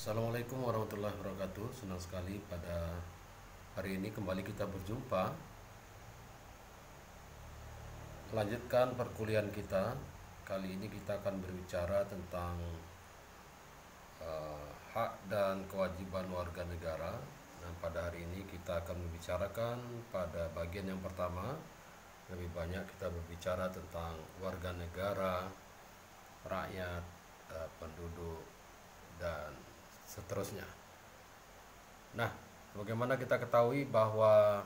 Assalamualaikum warahmatullahi wabarakatuh. Senang sekali pada hari ini kembali kita berjumpa, melanjutkan perkuliahan kita. Kali ini kita akan berbicara tentang hak dan kewajiban warga negara. Nah, pada hari ini kita akan membicarakan pada bagian yang pertama. Lebih banyak kita berbicara tentang warga negara, rakyat, penduduk, dan seterusnya. Nah, bagaimana kita ketahui bahwa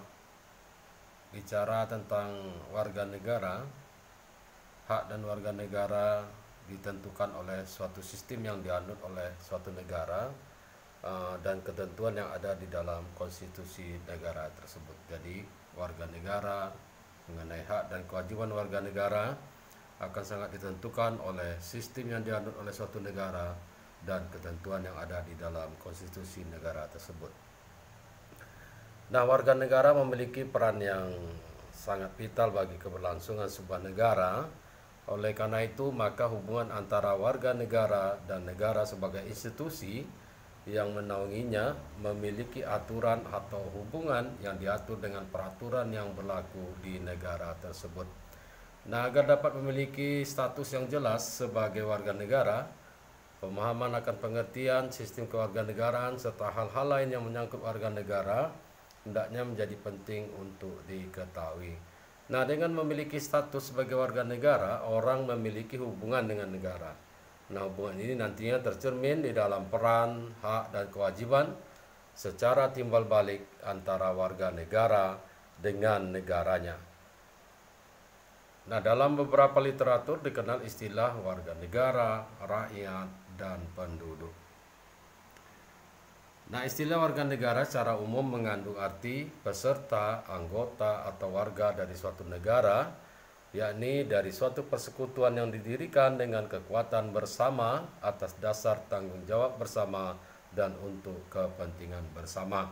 bicara tentang warga negara, hak dan warga negara ditentukan oleh suatu sistem yang dianut oleh suatu negara dan ketentuan yang ada di dalam konstitusi negara tersebut. Jadi, warga negara mengenai hak dan kewajiban warga negara akan sangat ditentukan oleh sistem yang dianut oleh suatu negara dan ketentuan yang ada di dalam konstitusi negara tersebut. Nah, warga negara memiliki peran yang sangat vital bagi keberlangsungan sebuah negara. Oleh karena itu, maka hubungan antara warga negara dan negara sebagai institusi yang menaunginya memiliki aturan atau hubungan yang diatur dengan peraturan yang berlaku di negara tersebut. Nah, agar dapat memiliki status yang jelas sebagai warga negara, pemahaman akan pengertian sistem kewarganegaraan serta hal-hal lain yang menyangkut warga negara hendaknya menjadi penting untuk diketahui. Nah, dengan memiliki status sebagai warga negara, orang memiliki hubungan dengan negara. Nah, hubungan ini nantinya tercermin di dalam peran, hak, dan kewajiban secara timbal balik antara warga negara dengan negaranya. Nah, dalam beberapa literatur dikenal istilah warga negara, rakyat, dan penduduk. Nah, istilah warga negara secara umum mengandung arti peserta, anggota, atau warga dari suatu negara, yakni dari suatu persekutuan yang didirikan dengan kekuatan bersama atas dasar tanggung jawab bersama dan untuk kepentingan bersama.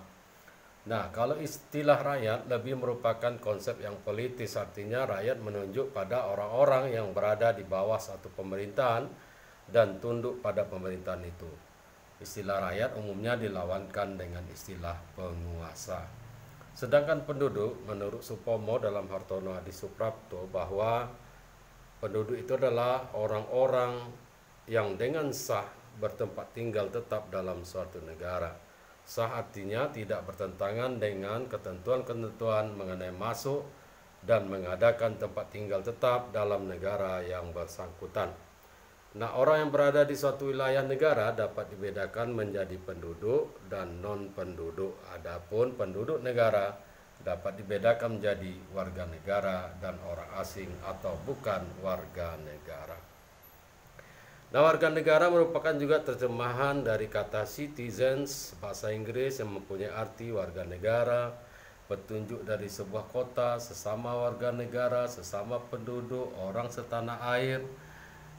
Nah, kalau istilah rakyat lebih merupakan konsep yang politis, artinya rakyat menunjuk pada orang-orang yang berada di bawah satu pemerintahan dan tunduk pada pemerintahan itu. Istilah rakyat umumnya dilawankan dengan istilah penguasa. Sedangkan penduduk, menurut Supomo dalam Hartono Adi Suprapto, bahwa penduduk itu adalah orang-orang yang dengan sah bertempat tinggal tetap dalam suatu negara. Sah artinya tidak bertentangan dengan ketentuan-ketentuan mengenai masuk dan mengadakan tempat tinggal tetap dalam negara yang bersangkutan. Nah, orang yang berada di suatu wilayah negara dapat dibedakan menjadi penduduk dan non-penduduk. Adapun penduduk negara dapat dibedakan menjadi warga negara dan orang asing atau bukan warga negara. Nah, warga negara merupakan juga terjemahan dari kata citizens, bahasa Inggris, yang mempunyai arti warga negara, petunjuk dari sebuah kota, sesama warga negara, sesama penduduk, orang setanah air,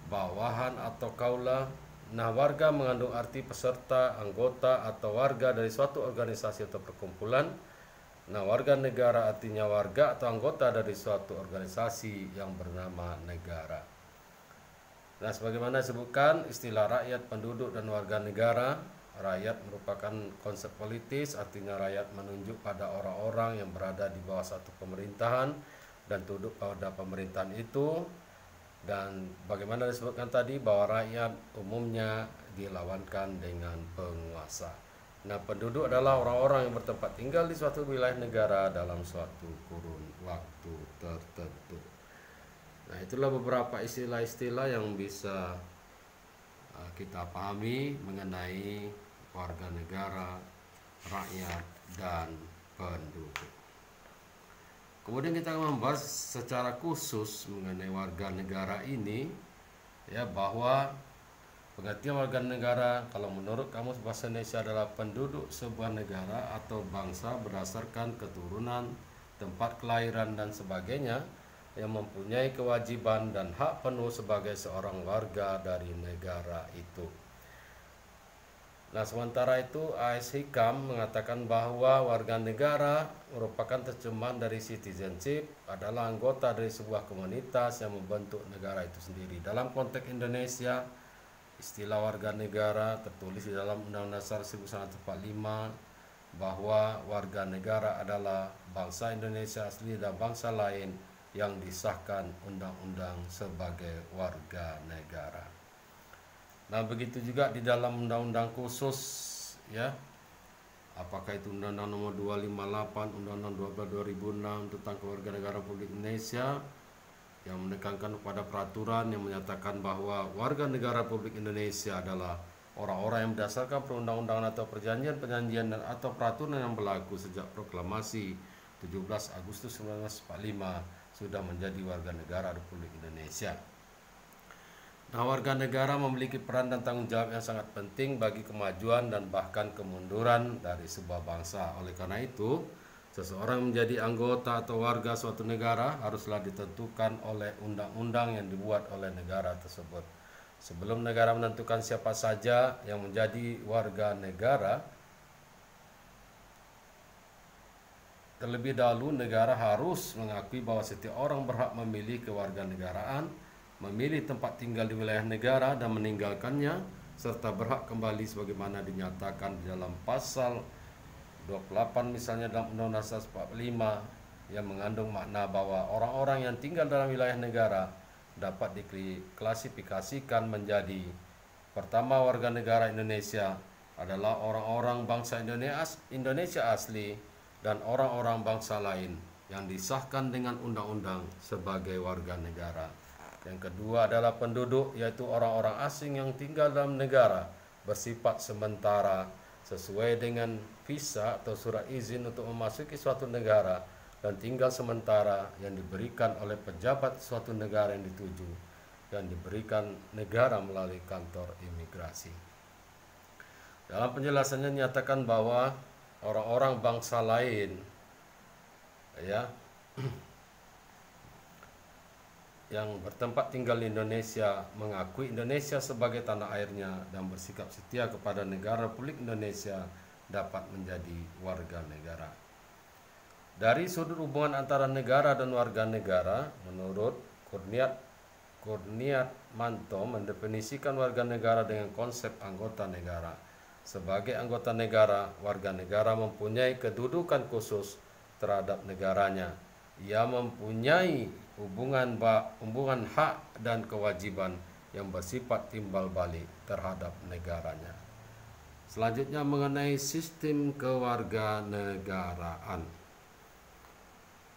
bawahan atau kaula. Nah, warga mengandung arti peserta, anggota, atau warga dari suatu organisasi atau perkumpulan. Nah, warga negara artinya warga atau anggota dari suatu organisasi yang bernama negara. Nah, sebagaimana disebutkan, istilah rakyat, penduduk, dan warga negara. Rakyat merupakan konsep politis, artinya rakyat menunjuk pada orang-orang yang berada di bawah satu pemerintahan dan tunduk pada pemerintahan itu. Dan bagaimana disebutkan tadi bahwa rakyat umumnya dilawankan dengan penguasa. Nah, penduduk adalah orang-orang yang bertempat tinggal di suatu wilayah negara dalam suatu kurun waktu tertentu. Nah, itulah beberapa istilah-istilah yang bisa kita pahami mengenai warga negara, rakyat, dan penduduk. Kemudian kita akan membahas secara khusus mengenai warga negara ini, ya, bahwa pengertian warga negara kalau menurut Kamus Bahasa Indonesia adalah penduduk sebuah negara atau bangsa berdasarkan keturunan, tempat kelahiran, dan sebagainya yang mempunyai kewajiban dan hak penuh sebagai seorang warga dari negara itu. Nah, sementara itu A.S. Hikam mengatakan bahwa warga negara merupakan terjemahan dari citizenship, adalah anggota dari sebuah komunitas yang membentuk negara itu sendiri. Dalam konteks Indonesia, istilah warga negara tertulis di dalam Undang-Undang Dasar 1945 bahwa warga negara adalah bangsa Indonesia asli dan bangsa lain yang disahkan undang-undang sebagai warga negara. Nah, begitu juga di dalam undang-undang khusus, ya. Apakah itu Undang-Undang Nomor 258, Undang-Undang 12 2006 tentang Kewarganegaraan Republik Indonesia yang menekankan kepada peraturan yang menyatakan bahwa warga negara Republik Indonesia adalah orang-orang yang berdasarkan perundang-undangan atau perjanjian-perjanjian dan atau peraturan yang berlaku sejak proklamasi 17 Agustus 1945 sudah menjadi warga negara Republik Indonesia. Nah, warga negara memiliki peran dan tanggung jawab yang sangat penting bagi kemajuan dan bahkan kemunduran dari sebuah bangsa. Oleh karena itu, seseorang menjadi anggota atau warga suatu negara haruslah ditentukan oleh undang-undang yang dibuat oleh negara tersebut. Sebelum negara menentukan siapa saja yang menjadi warga negara, terlebih dahulu negara harus mengakui bahwa setiap orang berhak memilih kewarganegaraan, memilih tempat tinggal di wilayah negara dan meninggalkannya, serta berhak kembali sebagaimana dinyatakan di dalam pasal 28 misalnya dalam Undang-Undang Dasar 45 yang mengandung makna bahwa orang-orang yang tinggal dalam wilayah negara dapat diklasifikasikan menjadi: pertama, warga negara Indonesia adalah orang-orang bangsa Indonesia asli dan orang-orang bangsa lain yang disahkan dengan undang-undang sebagai warga negara. Yang kedua adalah penduduk, yaitu orang-orang asing yang tinggal dalam negara bersifat sementara sesuai dengan visa atau surat izin untuk memasuki suatu negara dan tinggal sementara yang diberikan oleh pejabat suatu negara yang dituju, yang diberikan negara melalui kantor imigrasi. Dalam penjelasannya nyatakan bahwa orang-orang bangsa lain, ya, yang bertempat tinggal di Indonesia mengakui Indonesia sebagai tanah airnya dan bersikap setia kepada negara Republik Indonesia dapat menjadi warga negara. Dari sudut hubungan antara negara dan warga negara, menurut Kurniatmanto mendefinisikan warga negara dengan konsep anggota negara. Sebagai anggota negara, warga negara mempunyai kedudukan khusus terhadap negaranya. Ia mempunyai hubungan hak dan kewajiban yang bersifat timbal balik terhadap negaranya. Selanjutnya mengenai sistem kewarganegaraan.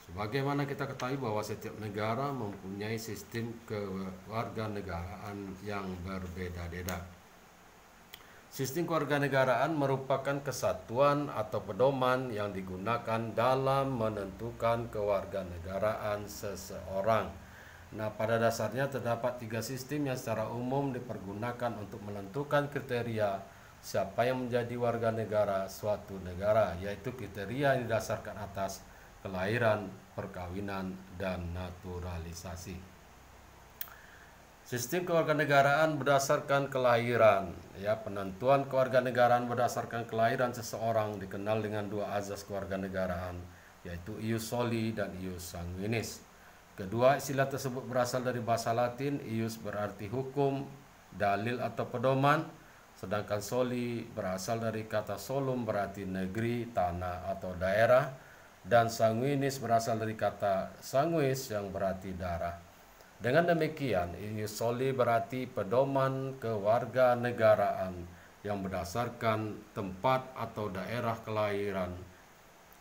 Sebagaimana kita ketahui bahwa setiap negara mempunyai sistem kewarganegaraan yang berbeda-beda. Sistem kewarganegaraan merupakan kesatuan atau pedoman yang digunakan dalam menentukan kewarganegaraan seseorang. Nah, pada dasarnya terdapat 3 sistem yang secara umum dipergunakan untuk menentukan kriteria siapa yang menjadi warga negara suatu negara, yaitu kriteria yang didasarkan atas kelahiran, perkawinan, dan naturalisasi. Sistem kewarganegaraan berdasarkan kelahiran, ya, penentuan kewarganegaraan berdasarkan kelahiran seseorang dikenal dengan 2 azas kewarganegaraan, yaitu ius soli dan ius sanguinis. Kedua istilah tersebut berasal dari bahasa Latin. Ius berarti hukum, dalil atau pedoman, sedangkan soli berasal dari kata solum berarti negeri, tanah atau daerah, dan sanguinis berasal dari kata sanguis yang berarti darah. Dengan demikian, ius soli berarti pedoman kewarganegaraan yang berdasarkan tempat atau daerah kelahiran,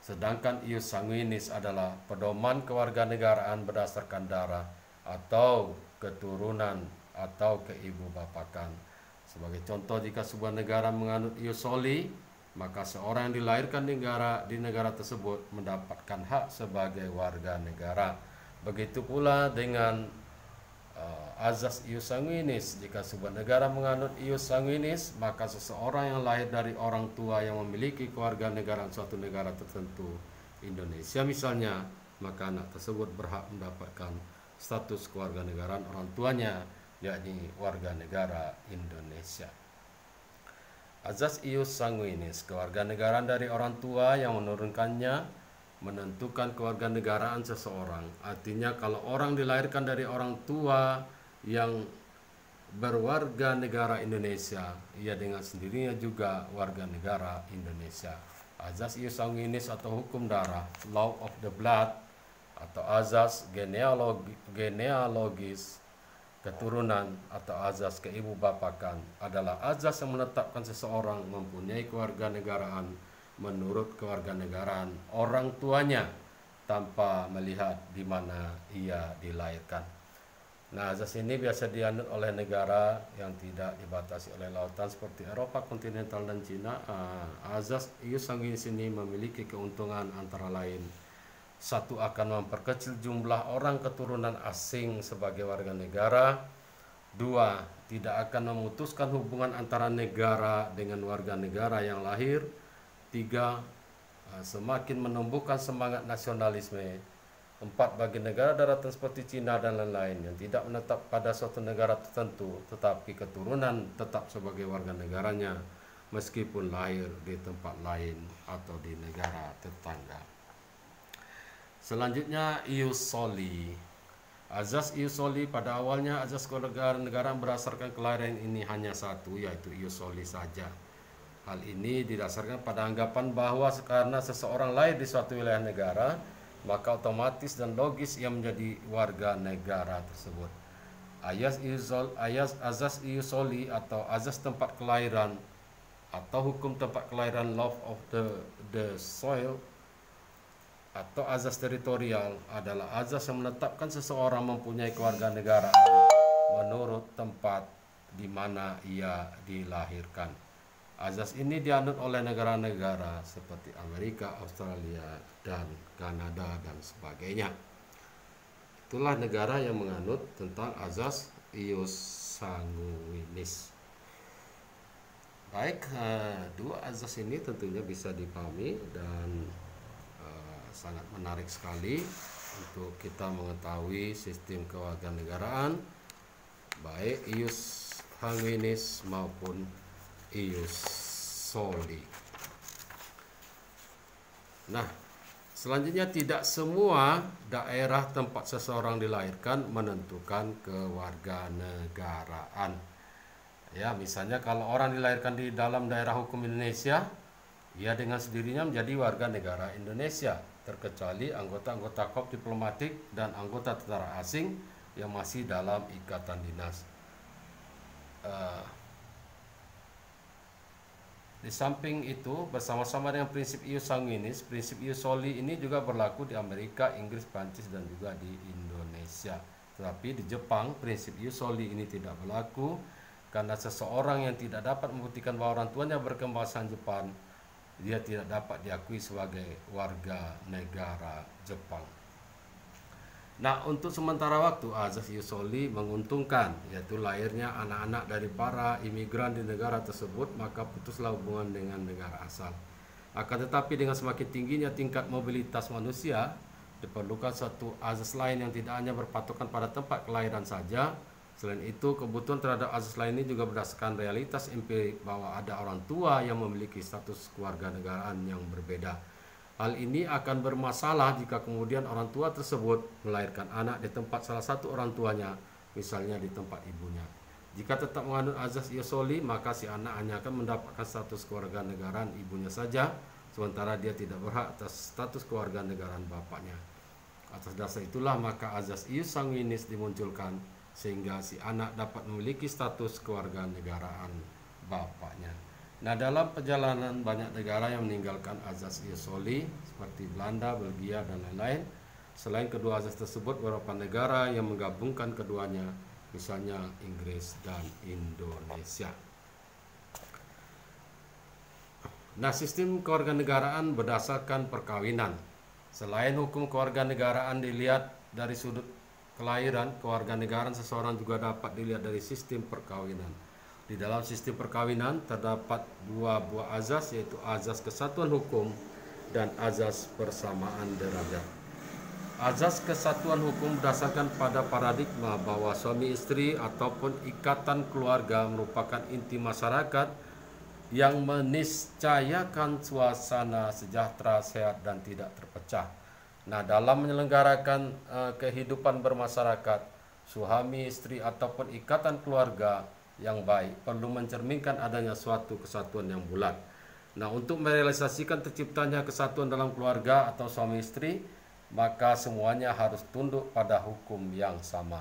sedangkan ius sanguinis adalah pedoman kewarganegaraan berdasarkan darah atau keturunan atau keibubapakan. Sebagai contoh, jika sebuah negara menganut ius soli, maka seorang yang dilahirkan di negara tersebut mendapatkan hak sebagai warga negara. Begitu pula dengan azas ius sanguinis. Jika sebuah negara menganut ius sanguinis, maka seseorang yang lahir dari orang tua yang memiliki kewarganegaraan suatu negara tertentu, Indonesia misalnya, maka anak tersebut berhak mendapatkan status kewarganegaraan orang tuanya, yakni warga negara Indonesia. Azas ius sanguinis, kewarganegaraan dari orang tua yang menurunkannya menentukan kewarganegaraan seseorang. Artinya kalau orang dilahirkan dari orang tua yang berwarga negara Indonesia, ia dengan sendirinya juga warga negara Indonesia. Azas ius sanguinis atau hukum darah, law of the blood, atau azas genealogis keturunan atau azas keibubapakan adalah azas yang menetapkan seseorang mempunyai kewarganegaraan menurut kewarganegaraan orang tuanya tanpa melihat di mana ia dilahirkan. Nah, azas ini biasa dianut oleh negara yang tidak dibatasi oleh lautan seperti Eropa kontinental dan Cina. Azas ius sanguinis ini memiliki keuntungan antara lain: satu, akan memperkecil jumlah orang keturunan asing sebagai warga negara. Dua, tidak akan memutuskan hubungan antara negara dengan warga negara yang lahir. Tiga, semakin menumbuhkan semangat nasionalisme. Empat, bagi negara daratan seperti Cina dan lain-lain yang tidak menetap pada suatu negara tertentu, tetapi keturunan tetap sebagai warga negaranya meskipun lahir di tempat lain atau di negara tetangga. Selanjutnya, ius soli. Azas ius soli pada awalnya azas kewarganegaraan berdasarkan kelahiran ini hanya satu, yaitu ius soli saja. Hal ini didasarkan pada anggapan bahwa karena seseorang lahir di suatu wilayah negara, maka otomatis dan logis ia menjadi warga negara tersebut. Azas ius soli atau azas tempat kelahiran atau hukum tempat kelahiran, law of the soil, atau azas teritorial adalah azas yang menetapkan seseorang mempunyai kewarganegaraan menurut tempat di mana ia dilahirkan. Azas ini dianut oleh negara-negara seperti Amerika, Australia, dan Kanada, dan sebagainya. Itulah negara yang menganut tentang azas ius sanguinis. Baik, dua azas ini tentunya bisa dipahami dan sangat menarik sekali untuk kita mengetahui sistem kewarganegaraan baik ius sanguinis maupun ius soli. Nah, selanjutnya, tidak semua daerah tempat seseorang dilahirkan menentukan kewarganegaraan. Ya, misalnya kalau orang dilahirkan di dalam daerah hukum Indonesia, ia dengan sendirinya menjadi warga negara Indonesia, terkecuali anggota-anggota korps diplomatik dan anggota tentara asing yang masih dalam ikatan dinas. Di samping itu, bersama-sama dengan prinsip ius sanguinis, prinsip ius soli ini juga berlaku di Amerika, Inggris, Prancis, dan juga di Indonesia. Tetapi di Jepang, prinsip ius soli ini tidak berlaku karena seseorang yang tidak dapat membuktikan bahwa orang tuanya berkebangsaan Jepang, dia tidak dapat diakui sebagai warga negara Jepang. Nah, untuk sementara waktu azas ius soli menguntungkan, yaitu lahirnya anak-anak dari para imigran di negara tersebut, maka putuslah hubungan dengan negara asal. Akan tetapi dengan semakin tingginya tingkat mobilitas manusia, diperlukan satu azas lain yang tidak hanya berpatokan pada tempat kelahiran saja. Selain itu, kebutuhan terhadap azas lain ini juga berdasarkan realitas empirik bahwa ada orang tua yang memiliki status kewarganegaraan yang berbeda. Hal ini akan bermasalah jika kemudian orang tua tersebut melahirkan anak di tempat salah satu orang tuanya, misalnya di tempat ibunya. Jika tetap menganut azas ius soli, maka si anak hanya akan mendapatkan status kewarganegaraan ibunya saja, sementara dia tidak berhak atas status kewarganegaraan bapaknya. Atas dasar itulah maka azas ius sanguinis dimunculkan, sehingga si anak dapat memiliki status kewarganegaraan bapaknya. Nah, dalam perjalanan banyak negara yang meninggalkan azas ius soli seperti Belanda, Belgia, dan lain-lain. Selain kedua azas tersebut, beberapa negara yang menggabungkan keduanya, misalnya Inggris dan Indonesia. Nah, sistem kewarganegaraan berdasarkan perkawinan. Selain hukum kewarganegaraan dilihat dari sudut kelahiran, kewarganegaraan seseorang juga dapat dilihat dari sistem perkawinan. Di dalam sistem perkawinan terdapat dua buah azas, yaitu azas kesatuan hukum dan azas persamaan derajat. Azas kesatuan hukum berdasarkan pada paradigma bahwa suami istri ataupun ikatan keluarga merupakan inti masyarakat yang meniscayakan suasana sejahtera, sehat, dan tidak terpecah. Nah, dalam menyelenggarakan kehidupan bermasyarakat, suami, istri, ataupun ikatan keluarga yang baik perlu mencerminkan adanya suatu kesatuan yang bulat. Nah, untuk merealisasikan terciptanya kesatuan dalam keluarga atau suami istri, maka semuanya harus tunduk pada hukum yang sama.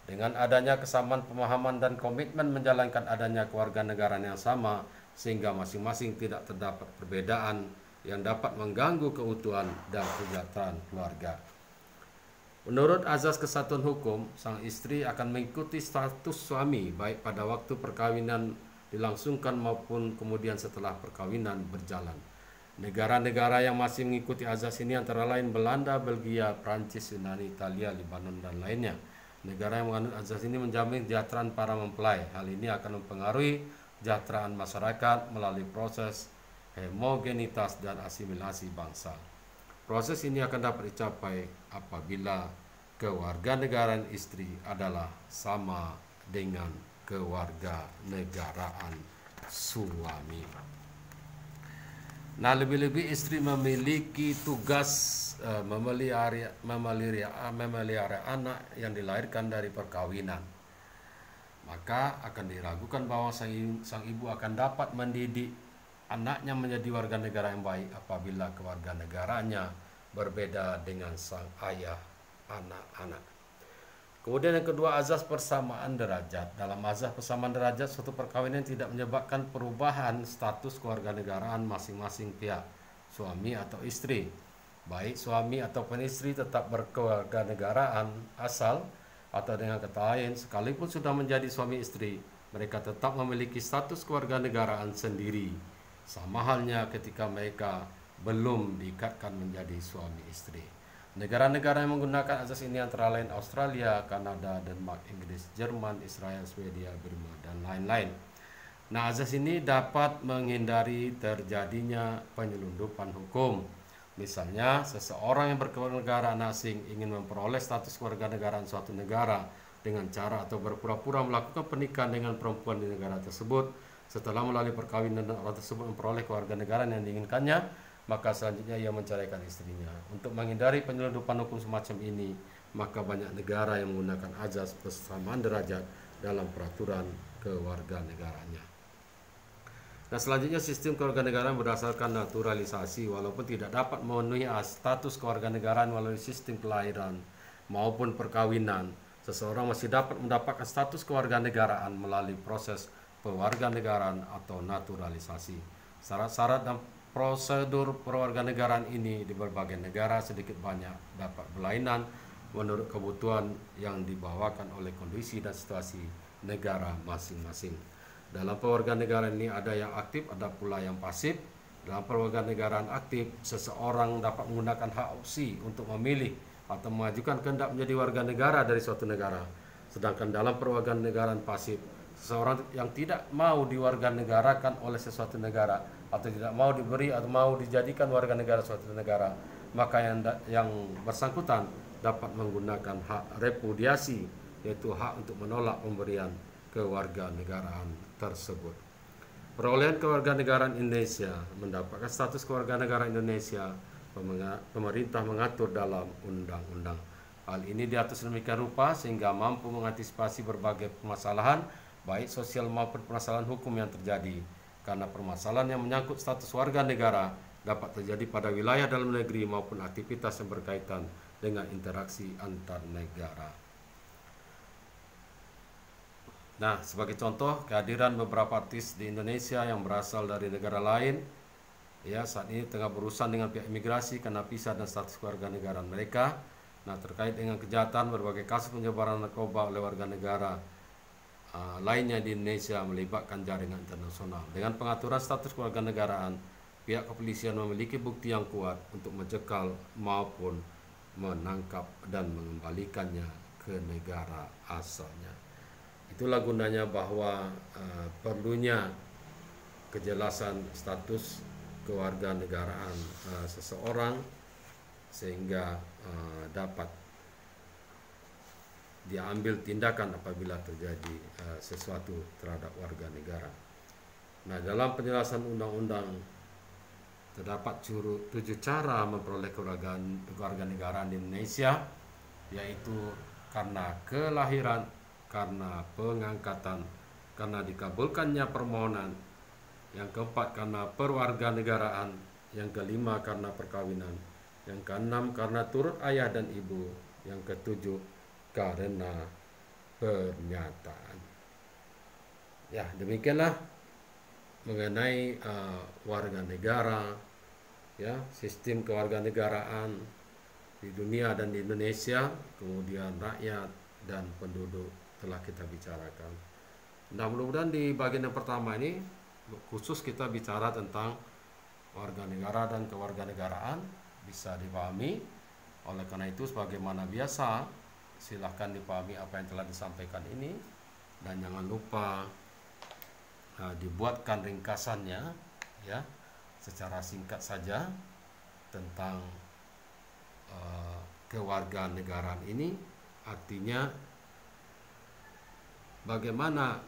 Dengan adanya kesamaan pemahaman dan komitmen menjalankan adanya kewarganegaraan yang sama, sehingga masing-masing tidak terdapat perbedaan yang dapat mengganggu keutuhan dan kesejahteraan keluarga. Menurut azas kesatuan hukum, sang istri akan mengikuti status suami baik pada waktu perkawinan dilangsungkan maupun kemudian setelah perkawinan berjalan. Negara-negara yang masih mengikuti azas ini antara lain Belanda, Belgia, Prancis, Yunani, Italia, Lebanon, dan lainnya. Negara yang menganut azas ini menjamin kesejahteraan para mempelai. Hal ini akan mempengaruhi kesejahteraan masyarakat melalui proses homogenitas dan asimilasi bangsa. Proses ini akan dapat dicapai apabila kewarganegaraan istri adalah sama dengan kewarganegaraan suami. Nah, lebih-lebih istri memiliki tugas memelihara anak yang dilahirkan dari perkawinan. Maka akan diragukan bahwa sang ibu akan dapat mendidik anaknya menjadi warga negara yang baik apabila kewarganegaraannya berbeda dengan sang ayah anak-anak. Kemudian yang kedua, azas persamaan derajat. Dalam azas persamaan derajat, suatu perkawinan tidak menyebabkan perubahan status kewarganegaraan masing-masing pihak, suami atau istri. Baik suami ataupun istri tetap berkewarganegaraan asal, atau dengan kata lain, sekalipun sudah menjadi suami istri, mereka tetap memiliki status kewarganegaraan sendiri. Sama halnya ketika mereka belum diikatkan menjadi suami istri. Negara-negara yang menggunakan azas ini antara lain Australia, Kanada, Denmark, Inggris, Jerman, Israel, Swedia, Burma, dan lain-lain. Nah, azas ini dapat menghindari terjadinya penyelundupan hukum. Misalnya, seseorang yang berkewarganegaraan asing ingin memperoleh status kewarganegaraan suatu negara dengan cara atau berpura-pura melakukan pernikahan dengan perempuan di negara tersebut. Setelah melalui perkawinan dan orang tersebut memperoleh kewarganegaraan yang diinginkannya, maka selanjutnya ia menceraikan istrinya. Untuk menghindari penyelundupan hukum semacam ini, maka banyak negara yang menggunakan azas persamaan derajat dalam peraturan kewarganegaraannya. Nah, selanjutnya sistem kewarganegaraan berdasarkan naturalisasi. Walaupun tidak dapat memenuhi status kewarganegaraan melalui sistem kelahiran maupun perkawinan, seseorang masih dapat mendapatkan status kewarganegaraan melalui proses pewarganegaraan atau naturalisasi. Syarat-syarat dan prosedur pewarganegaraan ini di berbagai negara sedikit banyak dapat berlainan menurut kebutuhan yang dibawakan oleh kondisi dan situasi negara masing-masing. Dalam pewarganegaraan ini ada yang aktif, ada pula yang pasif. Dalam pewarganegaraan aktif, seseorang dapat menggunakan hak opsi untuk memilih atau mengajukan kehendak menjadi warga negara dari suatu negara. Sedangkan dalam pewarganegaraan pasif, seseorang yang tidak mau diwarganegarakan oleh sesuatu negara atau tidak mau diberi atau mau dijadikan warga negara suatu negara, maka yang bersangkutan dapat menggunakan hak repudiasi, yaitu hak untuk menolak pemberian kewarganegaraan tersebut. Perolehan kewarganegaraan Indonesia. Mendapatkan status kewarganegaraan Indonesia, pemerintah mengatur dalam undang-undang. Hal ini diatur sedemikian rupa sehingga mampu mengantisipasi berbagai permasalahan baik sosial maupun permasalahan hukum yang terjadi, karena permasalahan yang menyangkut status warga negara dapat terjadi pada wilayah dalam negeri maupun aktivitas yang berkaitan dengan interaksi antar negara. Nah, sebagai contoh, kehadiran beberapa artis di Indonesia yang berasal dari negara lain, ya, saat ini tengah berurusan dengan pihak imigrasi karena visa dan status kewarganegaraan mereka. Nah, terkait dengan kejahatan berbagai kasus penyebaran narkoba oleh warga negara lainnya di Indonesia melibatkan jaringan internasional. Dengan pengaturan status kewarganegaraan, pihak kepolisian memiliki bukti yang kuat untuk mencekal maupun menangkap dan mengembalikannya ke negara asalnya. Itulah gunanya bahwa perlunya kejelasan status kewarganegaraan seseorang sehingga dapat diambil tindakan apabila terjadi sesuatu terhadap warga negara. Nah, dalam penjelasan undang-undang terdapat 7 cara memperoleh kewarganegaraan di Indonesia, yaitu karena kelahiran, karena pengangkatan, karena dikabulkannya permohonan. Yang keempat, karena perwarganegaraan. Yang kelima, karena perkawinan. Yang keenam, karena turut ayah dan ibu. Yang ketujuh, karena pernyataan. Ya, demikianlah mengenai warga negara, ya, sistem kewarganegaraan di dunia dan di Indonesia, kemudian rakyat dan penduduk telah kita bicarakan. Nah, mudah-mudahan di bagian yang pertama ini khusus kita bicara tentang warga negara dan kewarganegaraan bisa dipahami. Oleh karena itu, sebagaimana biasa, silahkan dipahami apa yang telah disampaikan ini, dan jangan lupa dibuatkan ringkasannya, ya, secara singkat saja tentang kewarganegaraan ini. Artinya bagaimana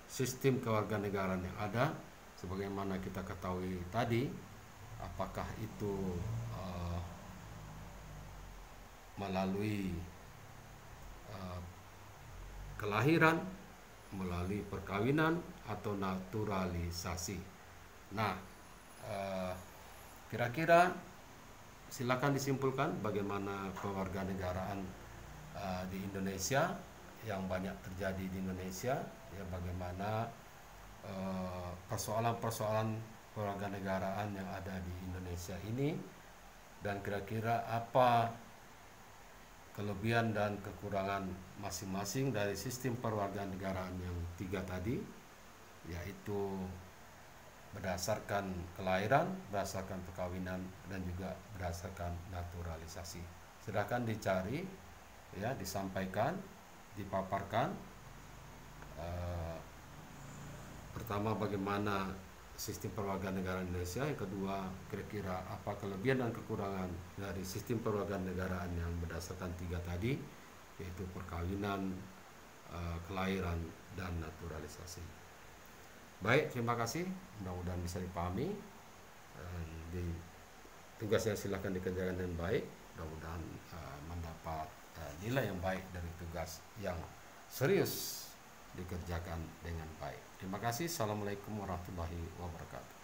sistem kewarganegaraan yang ada, sebagaimana kita ketahui tadi, apakah itu melalui kelahiran, melalui perkawinan, atau naturalisasi. Nah, kira-kira silakan disimpulkan bagaimana kewarganegaraan di Indonesia yang banyak terjadi di Indonesia, ya, bagaimana persoalan-persoalan kewarganegaraan yang ada di Indonesia ini, dan kira-kira apa kelebihan dan kekurangan masing-masing dari sistem perwarganegaraan yang tiga tadi, yaitu berdasarkan kelahiran, berdasarkan perkawinan, dan juga berdasarkan naturalisasi. Silakan dicari, ya, disampaikan, dipaparkan. Pertama, bagaimana sistem perwarganegaraan Indonesia. Yang kedua, kira-kira apa kelebihan dan kekurangan dari sistem perwarganegaraan yang berdasarkan tiga tadi, yaitu perkawinan, kelahiran, dan naturalisasi. Baik, terima kasih. Mudah-mudahan bisa dipahami. Di tugasnya silahkan dikerjakan dengan baik. Mudah-mudahan mendapat nilai yang baik dari tugas yang serius dikerjakan dengan baik. Terima kasih. Assalamualaikum warahmatullahi wabarakatuh.